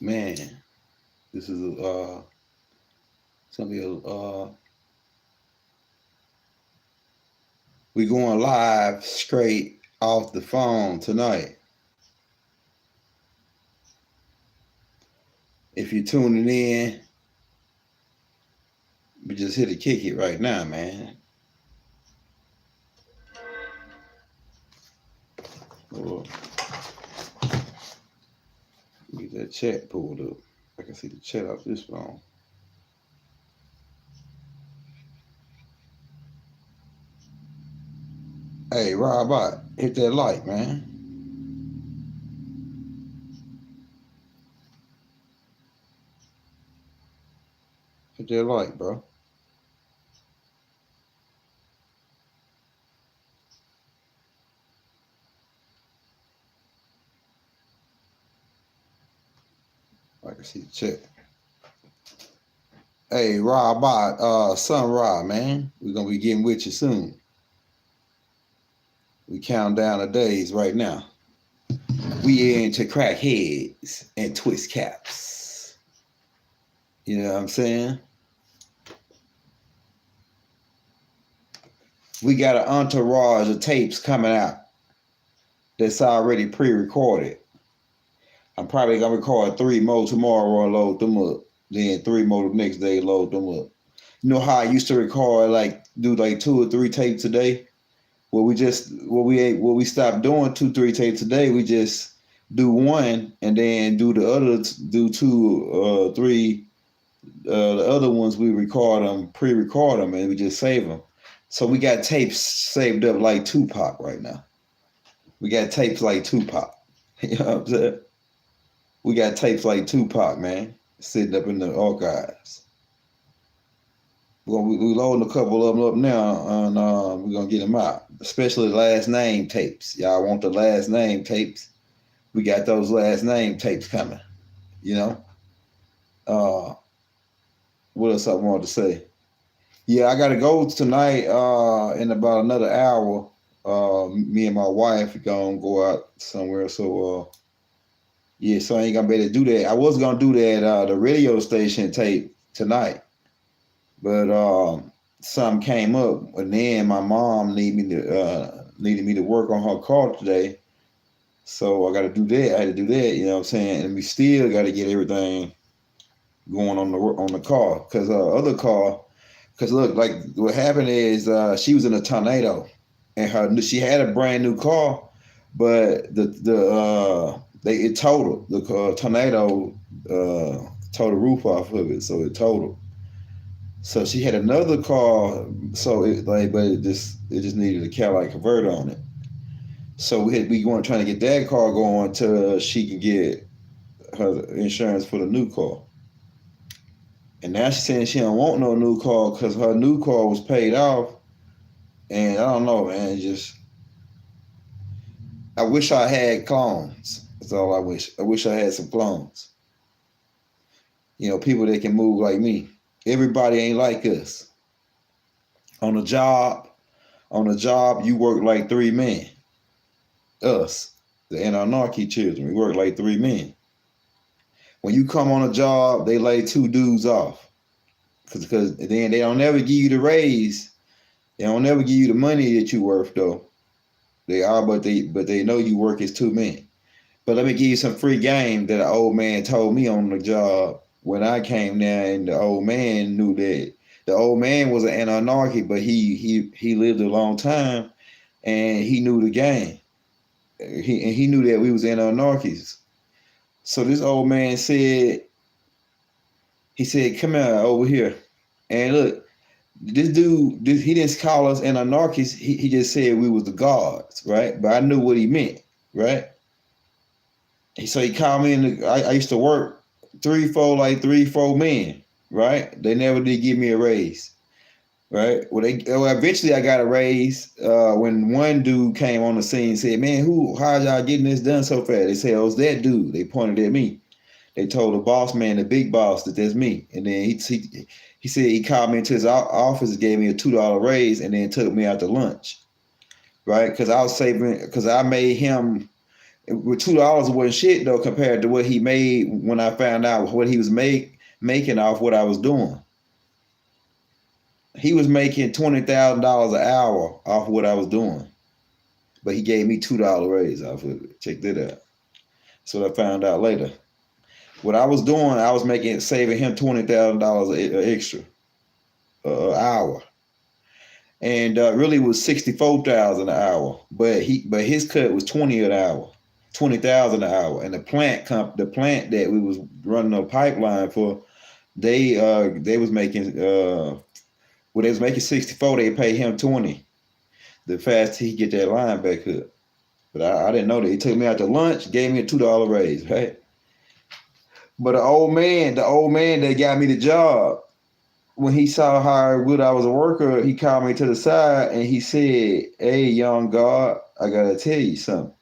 Man, this is something. We going live straight off the phone tonight. If you're tuning in, we just hit to kick it right now, man. Or get that chat pulled up. I can see the chat off this phone. Hey, Rob, hit that like, man. Hit that like, bro. I can see the chat. Hey, Rob, son Rob, man. We're gonna be getting with you soon. We count down the days right now. We into crack heads and twist caps. You know what I'm saying? We got an entourage of tapes coming out that's already pre-recorded. I'm probably gonna record 3 more tomorrow and load them up. Then 3 more the next day, load them up. You know how I used to record, like do like 2 or 3 tapes a day? Well, we stopped doing 2, 3 tapes a day. We just do one and then do the other, do 2, 3. The other ones we record them, pre-record them, and we just save them. So we got tapes saved up like Tupac right now. We got tapes like Tupac. You know what I'm saying? We got tapes like Tupac, man, sitting up in the archives. We're loading a couple of them up now, and we're going to get them out, especially the last name tapes. Y'all want the last name tapes? We got those last name tapes coming, you know? What else I wanted to say? Yeah, I got to go tonight in about another hour. Me and my wife are going to go out somewhere, so yeah, so I ain't gonna be able to do that. I was gonna do that the radio station tape tonight, but something came up, and then my mom needed me to work on her car today, so I got to do that. I had to do that, you know what I'm saying? And we still got to get everything going on the car, because other car, because look, like what happened is she was in a tornado, and she had a brand new car, but it totaled. The tornado tore the roof off of it, so it totaled. So she had another car, but it just needed a catalytic converter on it. So we going trying to get that car going till she can get her insurance for the new car. And now she's saying she don't want no new car because her new car was paid off. And I don't know, man. I wish I had clones. That's all I wish. I wish I had some clones. You know, people that can move like me. Everybody ain't like us. On the job, you work like 3 men. Us, the anarchy children, we work like 3 men. When you come on a job, they lay 2 dudes off. Because then they don't never give you the raise. They don't never give you the money that you worth though. They are, but they know you work as 2 men. But let me give you some free game that an old man told me on the job when I came there, and the old man knew that. The old man was an anarchy, but he lived a long time, and he knew the game. He knew that we was anarchies. So this old man said, come here over here, and look, this dude, he didn't call us anarchists. He just said we was the guards, right? But I knew what he meant, right? So he called me in. I used to work 3, 4 men, right? They never did give me a raise, right? Well, eventually I got a raise when one dude came on the scene and said, "Man, how y'all getting this done so fast?" They said, "Oh, it's that dude." They pointed at me. They told the boss man, the big boss, that that's me. And then he said he called me into his office, gave me a $2 raise, and then took me out to lunch, right? Because I was saving, because I made him With $2 wasn't shit though compared to what he made when I found out what he was making off what I was doing. He was making $20,000 an hour off what I was doing, but he gave me $2 raise off of it. Check that out. That's what I found out later. What I was doing, I was saving him $20,000 extra an hour, and really was 64,000 an hour. But his cut was 20 an hour, 20,000 an hour. And the plant that we was running a pipeline for, they was making well, they was making 64. They paid him 20. The faster he get that line back up. But I didn't know that. He took me out to lunch, gave me a $2 raise, right? But the old man that got me the job, when he saw how good I was a worker, he called me to the side and he said, "Hey, young God, I gotta tell you something.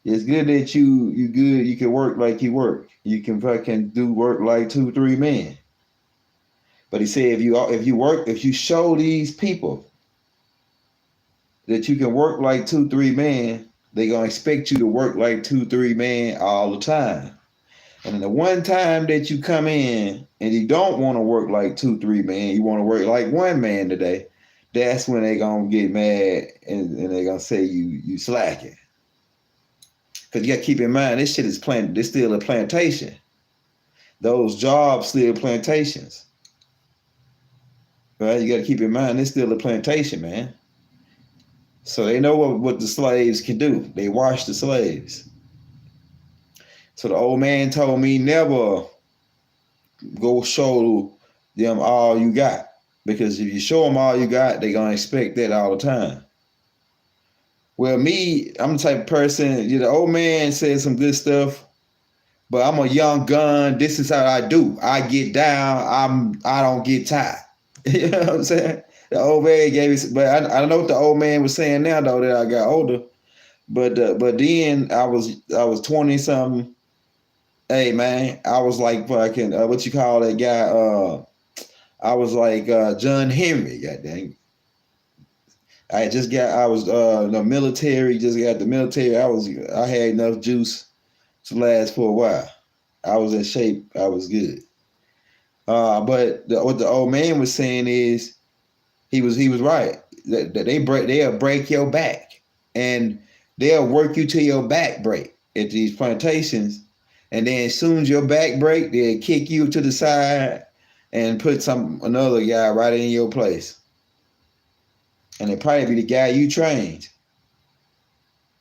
It's good that you good. You can work like you work. You can fucking do work like 2-3 men." But he said, if you show these people that you can work like 2-3 men, they gonna expect you to work like 2-3 men all the time. And the one time that you come in and you don't want to work like 2-3 men, you want to work like 1 man today, that's when they gonna get mad and they gonna say you slacking. Because you gotta keep in mind, this shit is still a plantation. Those jobs still plantations. Right? You gotta keep in mind, it's still a plantation, man. So they know what the slaves can do. They wash the slaves. So the old man told me never go show them all you got. Because if you show them all you got, they're going to expect that all the time. Well, me, I'm the type of person, the old man said some good stuff, but I'm a young gun. This is how I do. I get down. I don't get tired. You know what I'm saying? The old man gave me, but I know what the old man was saying now, though, that I got older. But then I was 20 something. Hey man, I was like fucking what you call that guy? I was like John Henry. God dang. I was the military. Just got the military. I had enough juice to last for a while. I was in shape. I was good. But what the old man was saying is he was right. That they'll break your back, and they'll work you till your back break at these plantations. And then as soon as your back break, they'll kick you to the side and put another guy right in your place. And it probably be the guy you trained.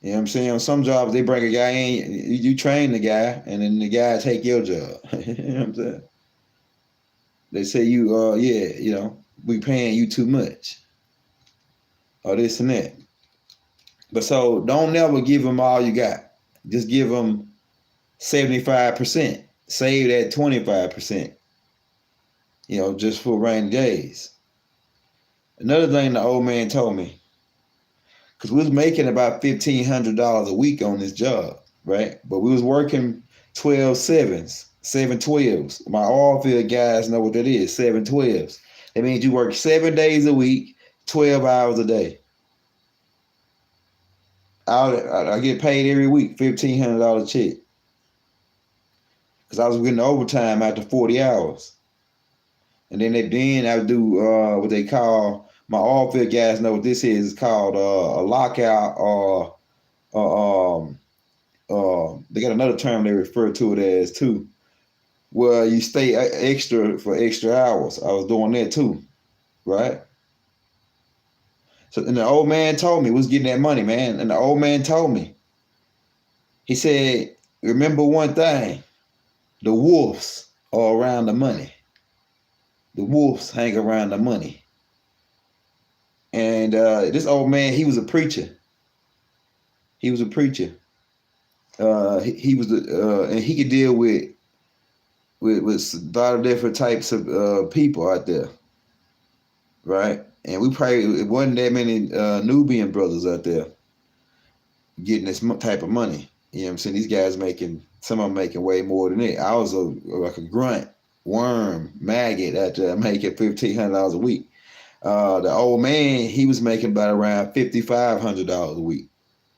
You know what I'm saying? On some jobs, they bring a guy in, you train the guy, and then the guy take your job. You know what I'm saying? They say we paying you too much. Or this and that. But so don't never give them all you got. Just give them 75%. Save that 25%. Just for rainy days. Another thing the old man told me, because we was making about $1,500 a week on this job, right? But we was working 12/7s, 7/12s. My oil field guys know what that is, 7/12s. That means you work 7 days a week, 12 hours a day. I get paid every week, $1,500 check. Because I was getting overtime after 40 hours. And then I would do what they call, my oil field guys know what this is. It's called a lockout, or they got another term they refer to it as too, where you stay extra for extra hours. I was doing that too, right? So, and the old man told me, was getting that money, man. And the old man told me, he said, remember one thing, the wolves are around the money. The wolves hang around the money. And this old man, he was a preacher. He was a preacher. He was, and he could deal with a lot of different types of people out there, right? And it wasn't that many Nubian brothers out there getting this type of money. You know what I'm saying? These guys some of them making way more than that. I was like a grunt, worm, maggot out there making $1,500 a week. The old man, he was making about around $5,500 a week.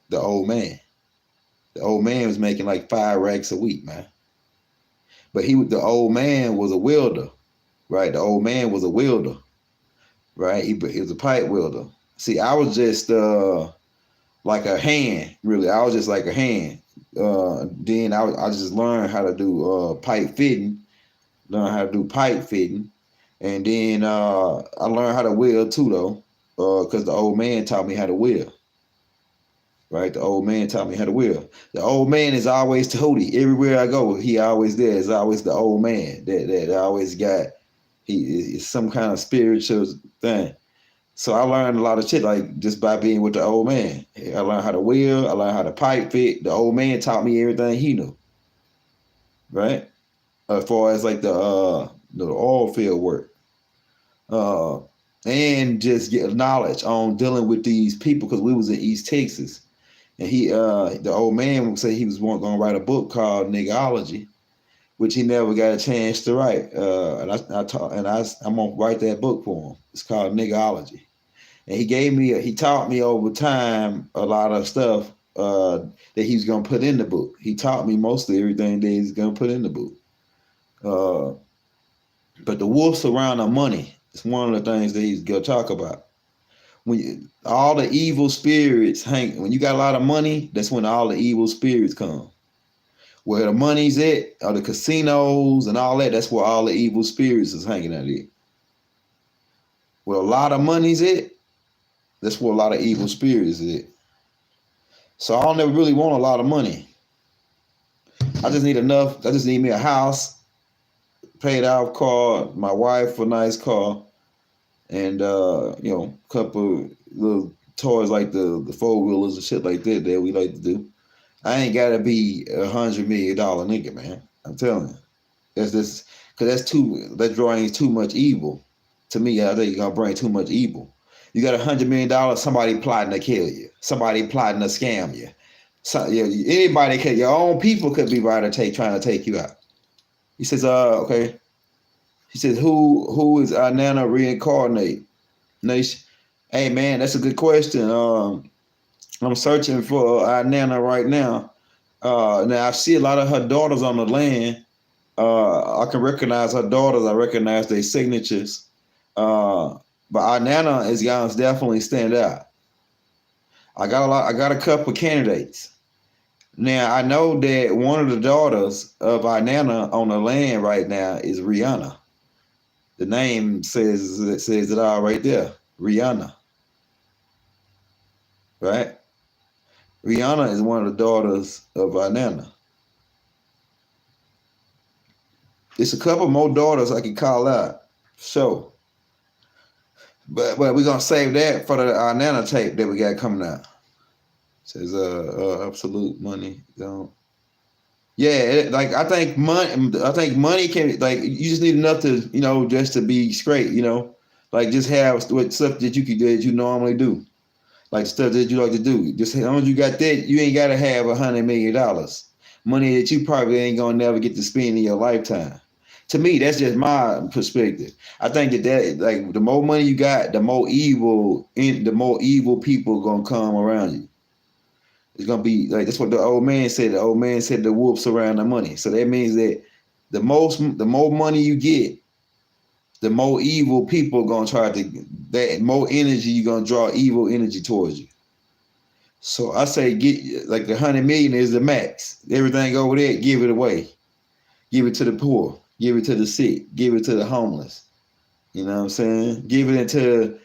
The old man. The old man was making like 5 racks a week, man. But the old man was a welder, right? The old man was a welder, right? He was a pipe welder. See, I was just like a hand, really. I was just like a hand. Then I just learned how to do pipe fitting, learn how to do pipe fitting, and then I learned how to weld too, though, because the old man taught me how to weld. Right, the old man taught me how to weld. The old man is always Tahiti. Everywhere I go, he always there. It's always the old man that always got. He is some kind of spiritual thing. So I learned a lot of shit like just by being with the old man. I learned how to weld. I learned how to pipe fit. The old man taught me everything he knew. Right, as far as like the oil field work, uh, and just get knowledge on dealing with these people because we was in East Texas. And the old man would say he was going to write a book called Nigology, which he never got a chance to write. I'm gonna write that book for him. It's called Nigology. And he taught me over time a lot of stuff that he was gonna put in the book. He taught me mostly everything that he's gonna put in the book. But the wolves around the money is one of the things that he's gonna talk about. All the evil spirits when you got a lot of money, that's when all the evil spirits come. Where the money's at, or the casinos and all that, that's where all the evil spirits is hanging out at. Where a lot of money's at, that's where a lot of evil spirits is at. So I don't never really want a lot of money. I just need enough. I just need me a house, paid off car, my wife a nice car, and a couple little toys like the 4-wheelers and shit like that we like to do. I ain't gotta be $100 million nigga, man. I'm telling you, that's this because that drawing too much evil. To me, I think you're gonna bring too much evil. You got $100 million, somebody plotting to kill you, somebody plotting to scam you. So anybody your own people could be trying to take you out. He says, okay. He says, who is our Nana reincarnate? Nation? Hey man, that's a good question. I'm searching for our Nana right now. Now I see a lot of her daughters on the land. I can recognize her daughters. I recognize their signatures. But our Nana is gonna definitely stand out. I got a couple candidates. Now I know that one of the daughters of our Nana on the land right now is Rihanna. The name says it all right there. Rihanna. Right? Rihanna is one of the daughters of our Nana. There's a couple more daughters I can call out. So, but we're gonna save that for our Nana tape that we got coming out. Says absolute money. Don't. Yeah, like I think money can, like, you just need enough to, just to be straight, like just have what stuff that you normally do, like stuff that you like to do. Just as long as you got that, you ain't gotta have $100 million, money that you probably ain't gonna never get to spend in your lifetime. To me, that's just my perspective. I think that like the more money you got, the more evil people gonna come around you. It's gonna be like that's what the old man said. The old man said the wolves around the money. So that means that the more money you get, the more evil people gonna that more energy you're gonna draw evil energy towards you. So I say get like the 100 million is the max. Everything over there, give it away. Give it to the poor. Give it to the sick. Give it to the homeless. You know what I'm saying? Give it into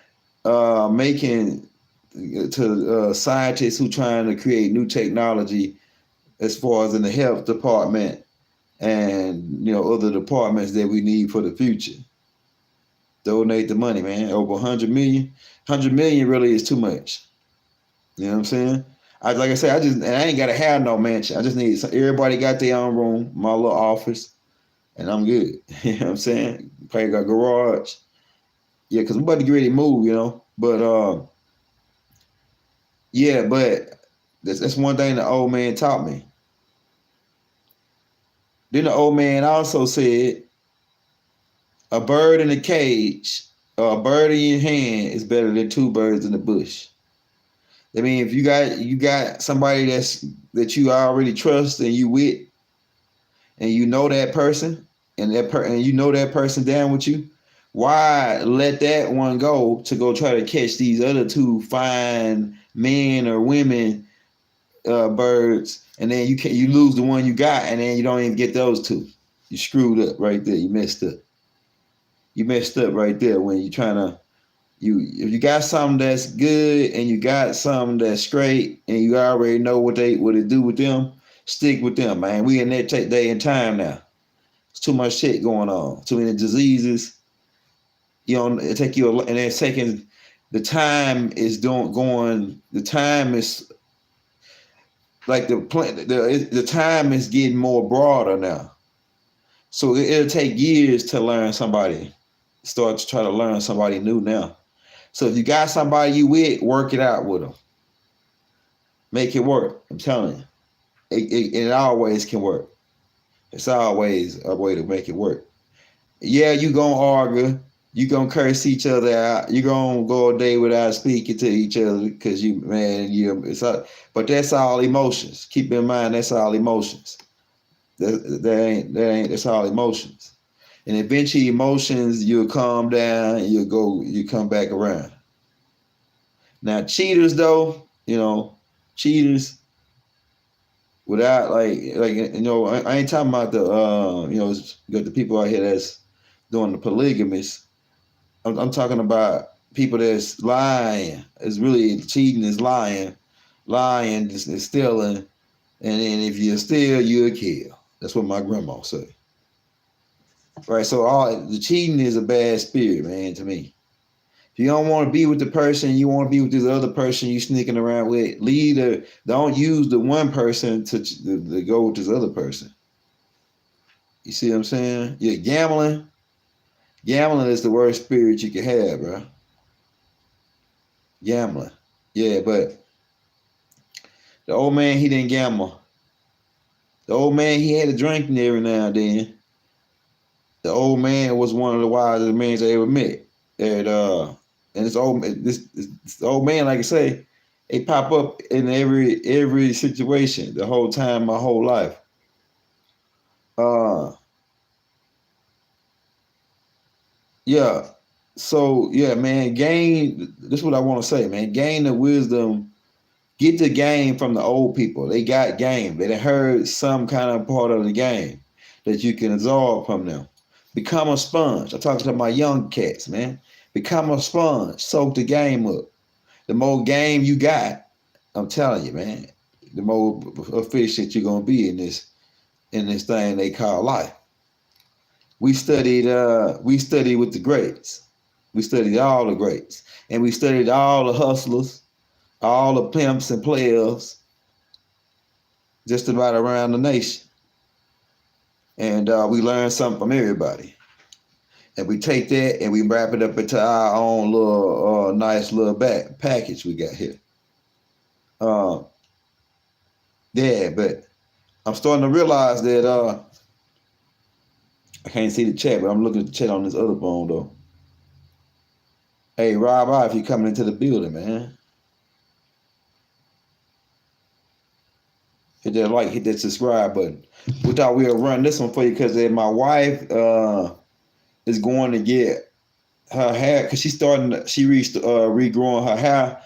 making to scientists who trying to create new technology as far as in the health department and other departments that we need for the future. Donate the money, man. Over 100 million. 100 million really is too much. You know what I'm saying? Like I said, I ain't gotta have no mansion. I just need everybody got their own room, my little office, and I'm good. You know what I'm saying? Probably got a garage. Yeah, because I'm about to get ready to move, But yeah, but that's one thing the old man taught me. Then the old man also said, a bird in a cage or a bird in your hand is better than 2 birds in the bush. I mean, if you got somebody that you already trust and you with, and you know that person, and you know that person down with you, why let that one go to go try to catch these other two fine men or women birds, and then you lose the one you got, and then you don't even get those two. You screwed up right there. You messed up. You messed up right there when you're trying to if you got something that's good and you got something that's straight and you already know what it do with them, stick with them, man. We in that day and time now. There's too much shit going on, too many diseases. You know, it take you and it's taking the time is going. The time is like the time is getting more broader now. So it'll take years to learn somebody. Start to try to learn somebody new now. So if you got somebody you with, work it out with them. Make it work. I'm telling you. It always can work. It's always a way to make it work. Yeah, you gonna argue. You gonna curse each other out. You gonna go a day without speaking to each other because but that's all emotions. Keep in mind that's all emotions. That's all emotions. And eventually emotions, you'll calm down and you come back around. Now cheaters though, cheaters without I ain't talking about the people out here that's doing the polygamous. I'm talking about people that's lying. It's really cheating is lying. Lying is stealing. And then if you steal, you'll kill. That's what my grandma said. Right, so the cheating is a bad spirit, man, to me. If you don't want to be with the person, you want to be with this other person you sneaking around with, don't use the one person to go with this other person. You see what I'm saying? You're gambling. Gambling is the worst spirit you can have, bro. Gambling. Yeah, but the old man, he didn't gamble. The old man, he had a drink every now and then. The old man was one of the wisest men I ever met. And this old man, like I say, they pop up in every situation the whole time, my whole life. Yeah. So yeah, man, this is what I want to say, man. Gain the wisdom, get the game from the old people. They got game. They heard some kind of part of the game that you can absorb from them. Become a sponge. I'm talking to my young cats, man. Become a sponge. Soak the game up. The more game you got, I'm telling you, man, the more efficient you're gonna be in this thing they call life. We studied with the greats. We studied all the greats. And we studied all the hustlers, all the pimps and players, just about around the nation. And we learned something from everybody. And we take that and we wrap it up into our own little nice little package we got here. Yeah, but I'm starting to realize that I can't see the chat, but I'm looking at the chat on this other phone though. Hey, Rob, if you're coming into the building, man. Hit that like, hit that subscribe button. We thought we'll run this one for you because my wife is going to get her hair because she regrowing her hair.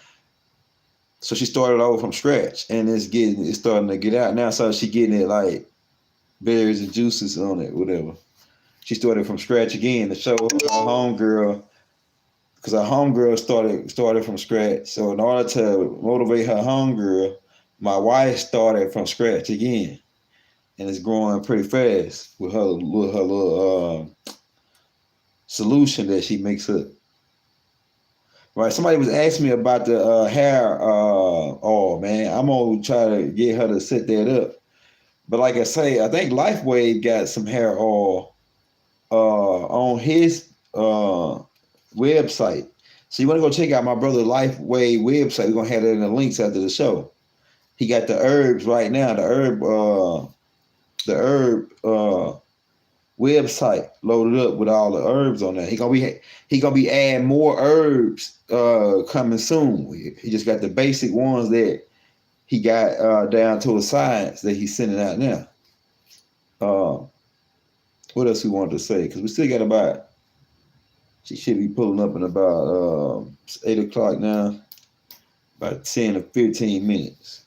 So she started over from scratch and it's starting to get out now. So she getting it like berries and juices on it, whatever. She started from scratch again to show her homegirl, because her homegirl started from scratch. So in order to motivate her homegirl, my wife started from scratch again, and it's growing pretty fast with her little solution that she makes up. Right, somebody was asking me about the hair oil, man. I'm gonna try to get her to set that up. But like I say, I think LifeWave got some hair oil on his website. So you want to go check out my brother LifeWave website. We're gonna have it in the links after the show. He got the herbs right now. The herb website loaded up with all the herbs on there. He gonna be adding more herbs coming soon. He just got the basic ones that he got down to a science that he's sending out now. What else we wanted to say? Because we still got about, she should be pulling up in about 8 o'clock now, about 10 or 15 minutes.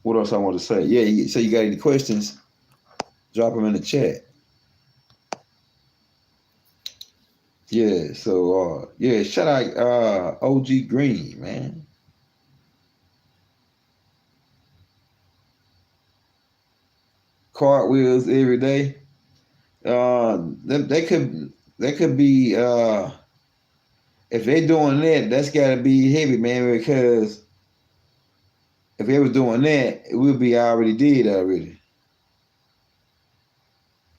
What else I want to say? Yeah, so you got any questions? Drop them in the chat. Yeah, so yeah, shout out OG Green, man. Cartwheels every day. They could be if they're doing that, that's gotta be heavy, man, because if they was doing that, we'll be already dead already.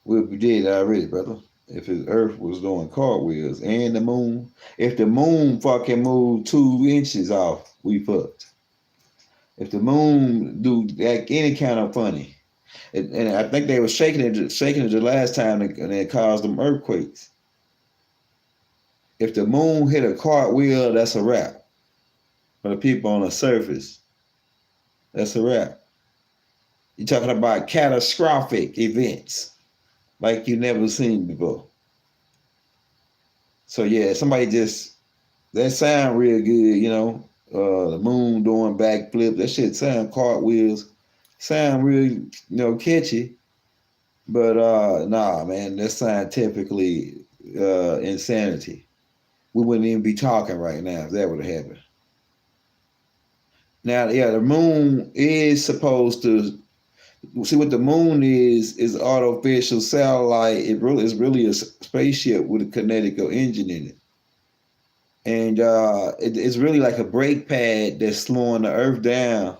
We'll be dead already, brother. If the Earth was doing cartwheels and the moon, if the moon fucking moved 2 inches off, we fucked. If the moon do like any kind of funny, and I think they were shaking it the last time, and it caused them earthquakes. If the moon hit a cartwheel, that's a wrap. For the people on the surface, that's a wrap. You're talking about catastrophic events like you never seen before. So yeah, somebody just, that sound real good, you know. The moon doing backflips, that shit sound, cartwheels, sound really, catchy. But nah, man, that's scientifically insanity. We wouldn't even be talking right now if that would have happened. Now, yeah, the moon is supposed to see what the moon is artificial satellite. It really is really a spaceship with a kinetic engine in it, and it's really like a brake pad that's slowing the Earth down.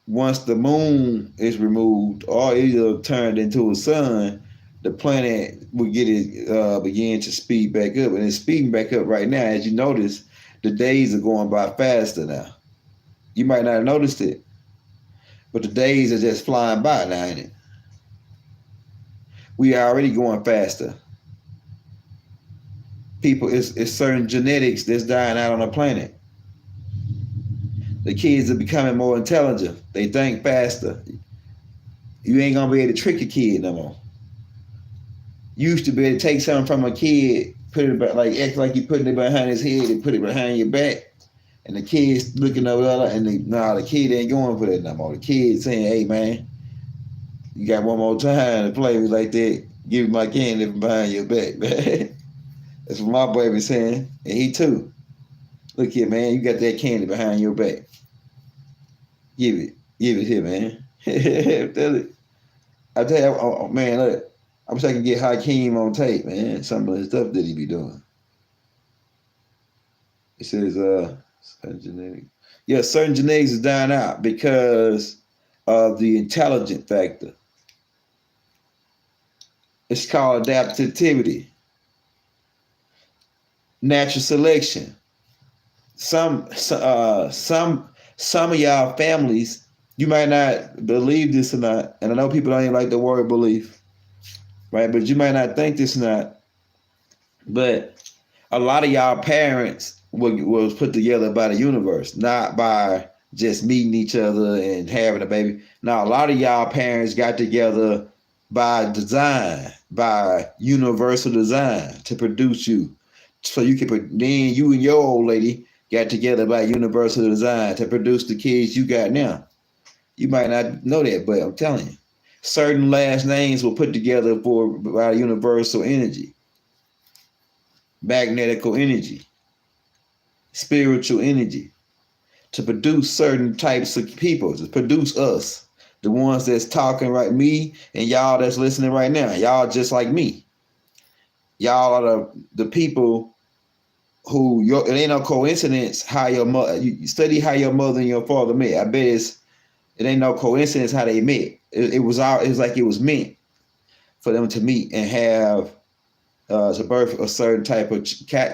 Once the moon is removed or either turned into a sun, the planet will get it begin to speed back up, and it's speeding back up right now. As you notice, the days are going by faster now. You might not have noticed it, but the days are just flying by now, ain't it? We are already going faster. People, it's certain genetics that's dying out on the planet. The kids are becoming more intelligent. They think faster. You ain't gonna be able to trick a kid no more. You used to be able to take something from a kid, put it back, like act like you putting it behind his head and put it behind your back, and the kid's looking over, and the kid ain't going for that no more. The kid saying, "Hey man, you got one more time to play me like that. Give me my candy from behind your back, man." That's what my baby saying, and he too. Look here, man, you got that candy behind your back. Give it here, man. Tell it. I tell you, oh, man, look, I wish I could get Hakeem on tape, man. Some of the stuff that he be doing. It says, certain genetics. Yeah, certain genetics is dying out because of the intelligent factor. It's called adaptivity, natural selection. Some of y'all families, you might not believe this or not, and I know people don't even like the word belief, right? But you might not think this or not, but a lot of y'all parents was put together by the universe, not by just meeting each other and having a baby. Now, a lot of y'all parents got together by design, by universal design to produce you. So you can, then you and your old lady got together by universal design to produce the kids you got now. You might not know that, but I'm telling you, certain last names were put together by universal energy, magnetical energy, spiritual energy, to produce certain types of people, to produce us, the ones that's talking right, me and y'all that's listening right now. Y'all just like me. Y'all are the people who, it ain't no coincidence how your mother, you study how your mother and your father met. I bet it ain't no coincidence how they met. It was like it was meant for them to meet and have to birth a certain type of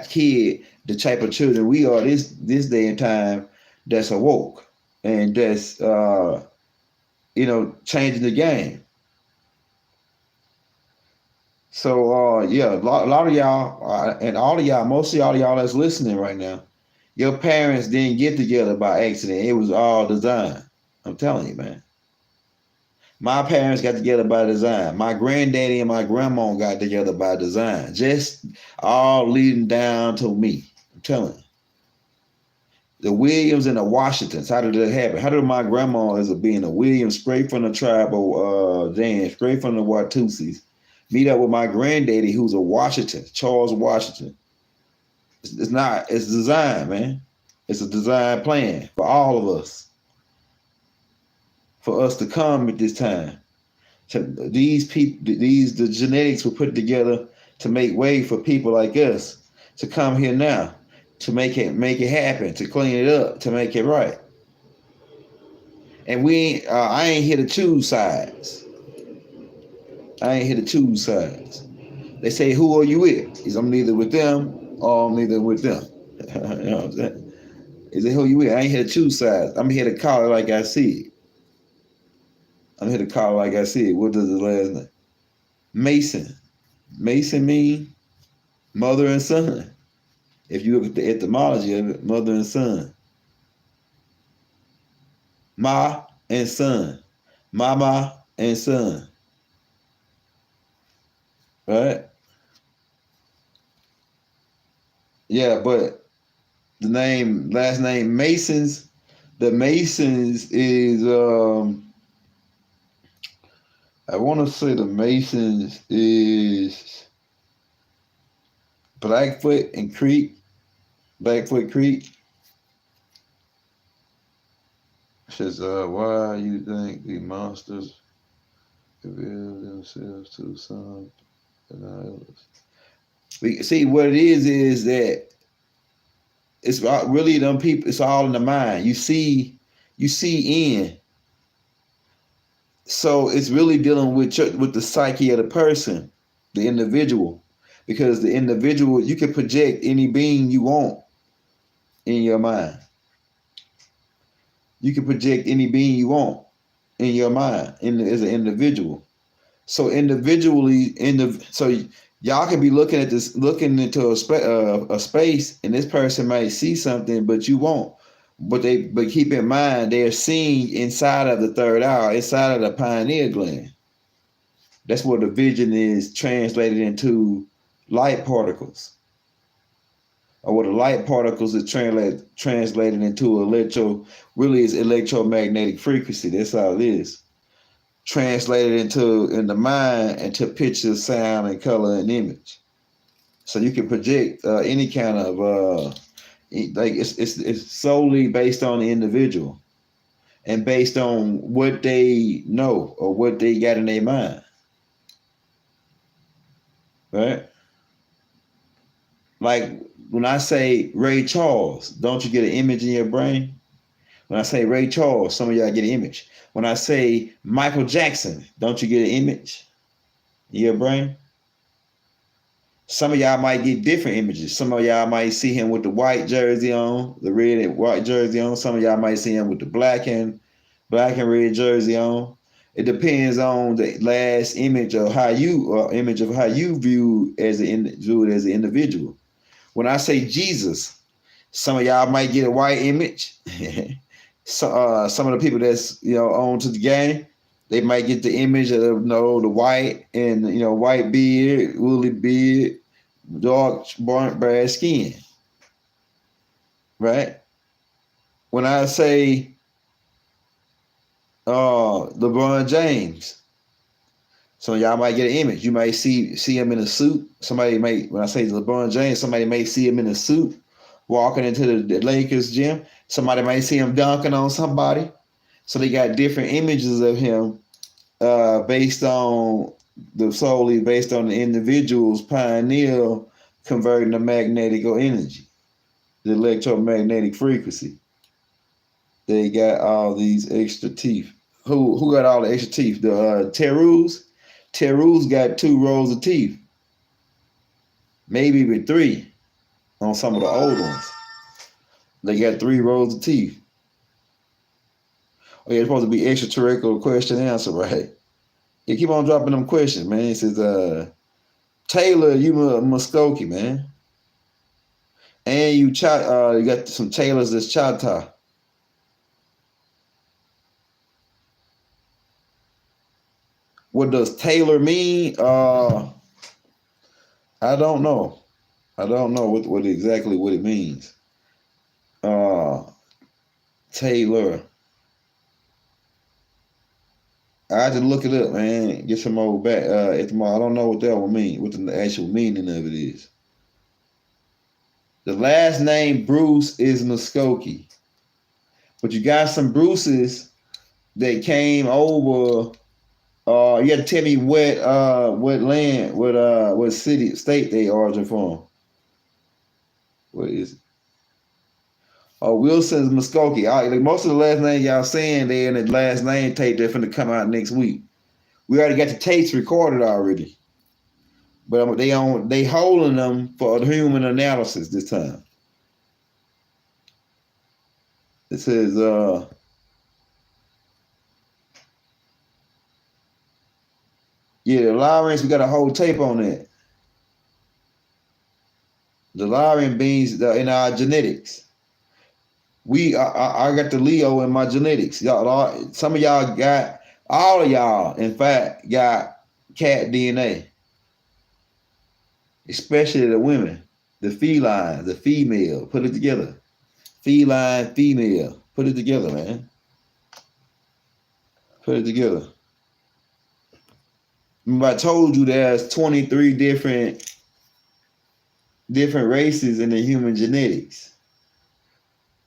kid, the type of children we are this day and time, that's awoke and that's changing the game. So yeah, a lot of y'all and all of y'all, most of y'all that's listening right now, your parents didn't get together by accident. It was all designed. I'm telling you, man. My parents got together by design. My granddaddy and my grandma got together by design. Just all leading down to me. I'm telling you. The Williams and the Washingtons. How did that happen? How did my grandma, as a being a Williams, straight from the tribe of straight from the Watusis, meet up with my granddaddy, who's a Washington, Charles Washington? It's not. It's design, man. It's a design plan for all of us, for us to come at this time. These people, the genetics were put together to make way for people like us to come here now, to make it happen, to clean it up, to make it right. And I ain't here to choose sides. I ain't here to choose sides. They say, who are you with? Is I'm neither with them or I'm neither with them. You know what I'm saying? Is it who you with? I ain't here to choose sides. I'm here to call it like I see it. I'm here to call it like I see it. What does the last name? Mason. Mason mean mother and son. If you look at the etymology of it, mother and son. Ma and son. Mama and son. Right? Yeah, but the last name Masons, the Masons is I want to say the Masons is Blackfoot and Creek. Blackfoot Creek. It says, why you think the monsters reveal themselves to some and others? We see what it is that it's really them people. It's all in the mind. You see in. So it's really dealing with the psyche of the person, the individual, because the individual, you can project any being you want in your mind. You can project any being you want in your mind as an individual. So individually, so y'all can be looking into a space, and this person might see something, but you won't. But keep in mind, they're seeing inside of the third eye, inside of the pineal gland. That's what the vision is translated into light particles, or what the light particles is translated into really is electromagnetic frequency. That's how it is. Translated in the mind into picture, sound, and color and image. So you can project any kind of like it's solely based on the individual and based on what they know or what they got in their mind, right? Like when I say Ray Charles, don't you get an image in your brain? When I say Ray Charles, some of y'all get an image. When I say Michael Jackson, don't you get an image in your brain? Some of y'all might get different images. Some of y'all might see him with the white jersey on, the red and white jersey on. Some of y'all might see him with the black and red jersey on. It depends on the last image of how you view as an individual. When I say Jesus, some of y'all might get a white image. So some of the people that's on to the game, they might get the image of the white and white beard, woolly beard, dark burnt brown skin, right? When I say LeBron James, so y'all might get an image. You might see him in a suit. When I say LeBron James, somebody may see him in a suit walking into the Lakers gym. Somebody might see him dunking on somebody. So they got different images of him solely based on the individual's pineal converting the magnetic energy, the electromagnetic frequency. They got all these extra teeth. Who got all the extra teeth? The Terus. Terus got 2 rows of teeth, maybe even 3 on some of the old ones. They got 3 rows of teeth. Oh, yeah, it's supposed to be extraterrestrial question answer, right? Yeah, keep on dropping them questions, man. It says, Taylor, you Muskoke, man. And you you got some Taylors that's Chata. What does Taylor mean? I don't know. I don't know what exactly what it means. Uh, Taylor. I had to look it up, man. Get some more back. I don't know what that one mean. What the actual meaning of it is. The last name Bruce is Muskoke, but you got some Bruces that came over. You got to tell me what land, what city, state they origin from. What is it? Oh, Wilson's Muskoke. All right, like most of the last name y'all saying there in the last name tape they're finna come out next week. We already got the tapes recorded already, but they holding them for human analysis this time. It says yeah, the Lawrence, we got a whole tape on that. The Lyrian beans in our genetics. I got the Leo in my genetics. Y'all, some of y'all got, all of y'all, in fact, got cat DNA, especially the women, the feline, the female. Put it together. Feline, female. Put it together, man. Put it together. Remember, I told you there's 23 different races in the human genetics.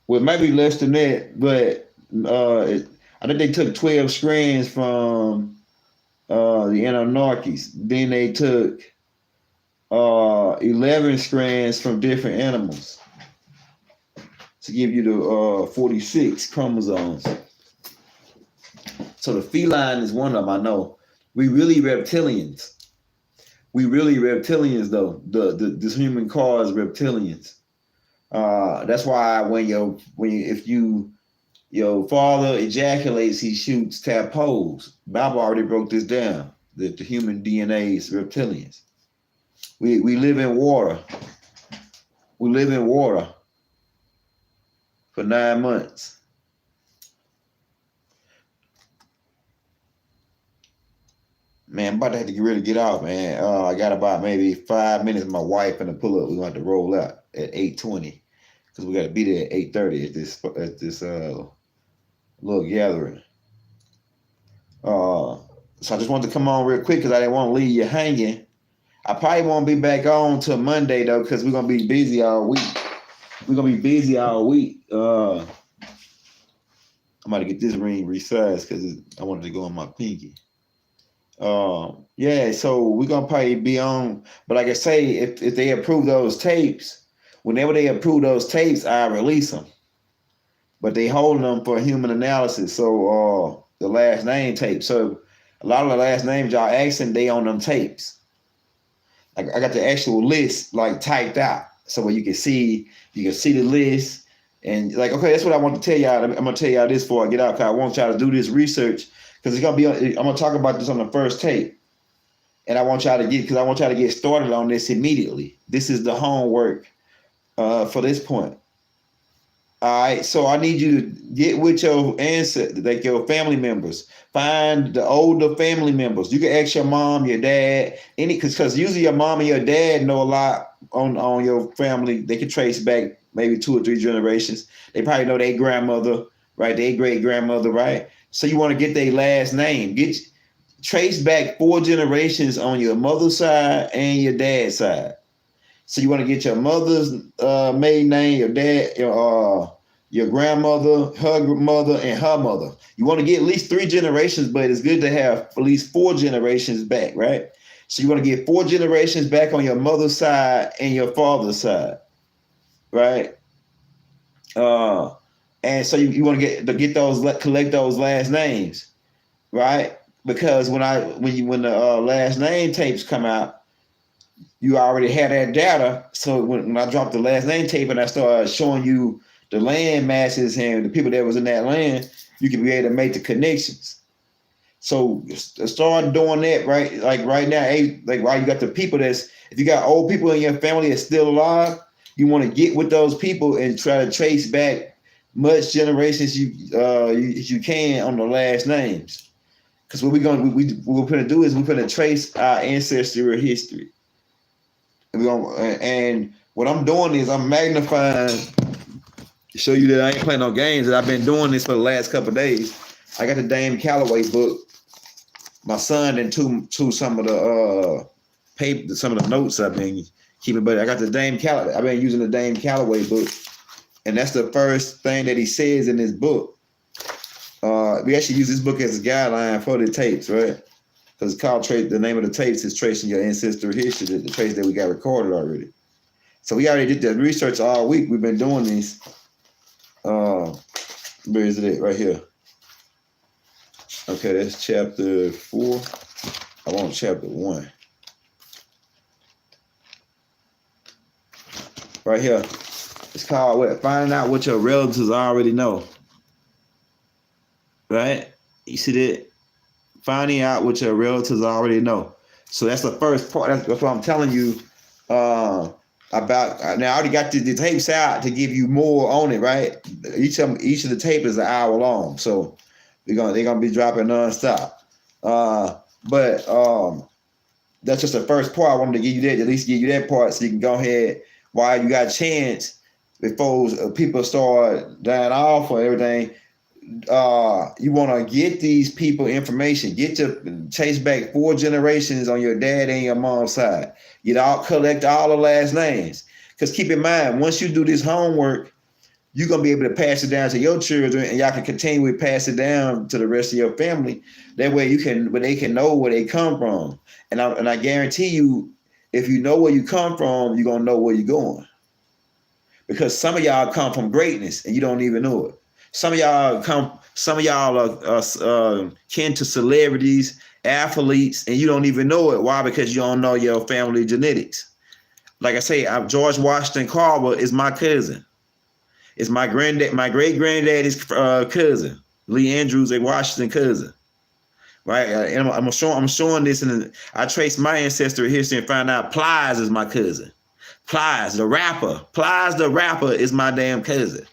Well, it might be less than that, but I think they took 12 strands from the Anunnakis. Then they took 11 strands from different animals to give you the 46 chromosomes. So the feline is one of them, I know. We really reptilians. Though. This human car is reptilians. That's why if your father ejaculates, he shoots tadpoles. Bible already broke this down. That the human DNA is reptilians. We live in water. We live in water for 9 months. Man, I'm about to have to really get out, man. I got about maybe 5 minutes. My wife and the pull up. We're going to have to roll out at 8:20 because we got to be there at 8:30 at this little gathering. So I just wanted to come on real quick because I didn't want to leave you hanging. I probably won't be back on till Monday though because we're gonna be busy all week. I'm about to get this ring resized because I wanted to go on my pinky. Yeah, so we're gonna probably be on. But like I say, if they approve those tapes, whenever they approve those tapes, I release them. But they holding them for human analysis. So the last name tape. So a lot of the last names y'all asking, they on them tapes. I got the actual list like typed out, so where you can see the list. And like, okay, that's what I want to tell y'all. I'm gonna tell y'all this before I get out, because I want y'all to do this research, because I'm gonna talk about this on the first tape, and I want y'all to get started on this immediately. This is the homework for this point. All right, so I need you to get with your ancestors, like your family members. Find the older family members. You can ask your mom, your dad, because usually your mom and your dad know a lot on your family. They can trace back maybe 2 or 3 generations. They probably know their grandmother, right? Their great grandmother, right? So you want to get their last name. Trace back 4 generations on your mother's side and your dad's side. So you want to get your mother's maiden name, your dad, your grandmother, her mother, and her mother. You want to get at least 3 generations, but it's good to have at least 4 generations back, right? So you want to get 4 generations back on your mother's side and your father's side, right? And so you want to collect those last names, right? Because when the last name tapes come out, you already had that data. So when I dropped the last name tape and I started showing you the land masses and the people that was in that land, you can be able to make the connections. So start doing that right, like right now. Like while you got the people if you got old people in your family that's still alive, you want to get with those people and try to trace back much generations you can on the last names. Because what we're gonna do is we're gonna trace our ancestry history. And what I'm doing is I'm magnifying to show you that I ain't playing no games. That I've been doing this for the last couple of days. I got the Dame Calloway book. My son and to some of the paper, some of the notes I've been keeping, but I got the Dame Calloway. I've been using the Dame Calloway book, and that's the first thing that he says in this book. We actually use this book as a guideline for the tapes, right? Because it's called the name of the tapes is tracing your ancestral history, the tapes that we got recorded already. So we already did the research all week. We've been doing these. Where is it at? Right here. Okay, that's chapter 4. I want chapter 1. Right here. It's called what? Finding out what your relatives already know. Right? You see that? Finding out what your relatives already know. So that's the first part. That's what I'm telling you about. Now I already got the tapes out to give you more on it, right? Each of the tape is an hour long. So they're gonna be dropping nonstop. But that's just the first part. I wanted to give you that, at least give you that part, so you can go ahead while you got a chance before people start dying off or everything. You want to get these people information. Chase back 4 generations on your dad and your mom's side. Collect all the last names. Because keep in mind, once you do this homework, you're going to be able to pass it down to your children, and y'all can continue to pass it down to the rest of your family. That way they can know where they come from. And I guarantee you, if you know where you come from, you're going to know where you're going. Because some of y'all come from greatness and you don't even know it. Some of y'all are kin to celebrities, athletes, and you don't even know it. Why? Because you don't know your family genetics. Like I say, George Washington Carver is my cousin. It's my great granddaddy's cousin. Lee Andrews, a Washington cousin. Right? And I'm showing this, and I trace my ancestry history and find out Plies is my cousin. Plies the rapper is my damn cousin.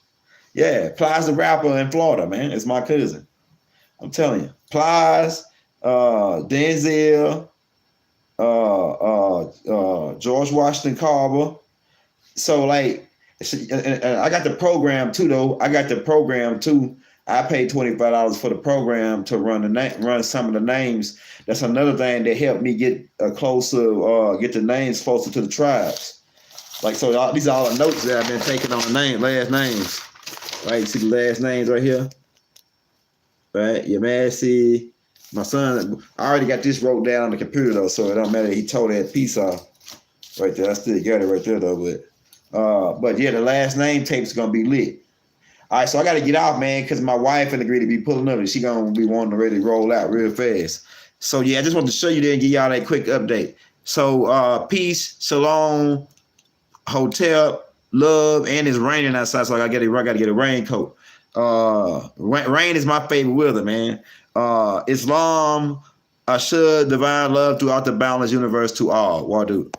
Yeah, Plies the rapper in Florida, man. It's my cousin. I'm telling you. Plies, Denzel, George Washington Carver. So like, and I got the program too, though. I paid $25 for the program to run some of the names. That's another thing that helped me get get the names closer to the tribes. Like, so these are all the notes that I've been taking on the last names. Right, you see the last names right here. Right, Yamasi. My son, I already got this wrote down on the computer though, so it don't matter. He tore that piece off right there. I still got it right there though, but yeah, the last name tape's gonna be lit. All right, so I got to get off, man, because my wife and agreed to be pulling up, and she gonna be wanting to ready to roll out real fast. So yeah, I just wanted to show you that and give y'all that quick update. So peace, shalom, hotel, love, and it's raining outside, so I gotta get a raincoat. Rain is my favorite weather, man. Islam, Ashud, divine love throughout the boundless universe to all. Wadu.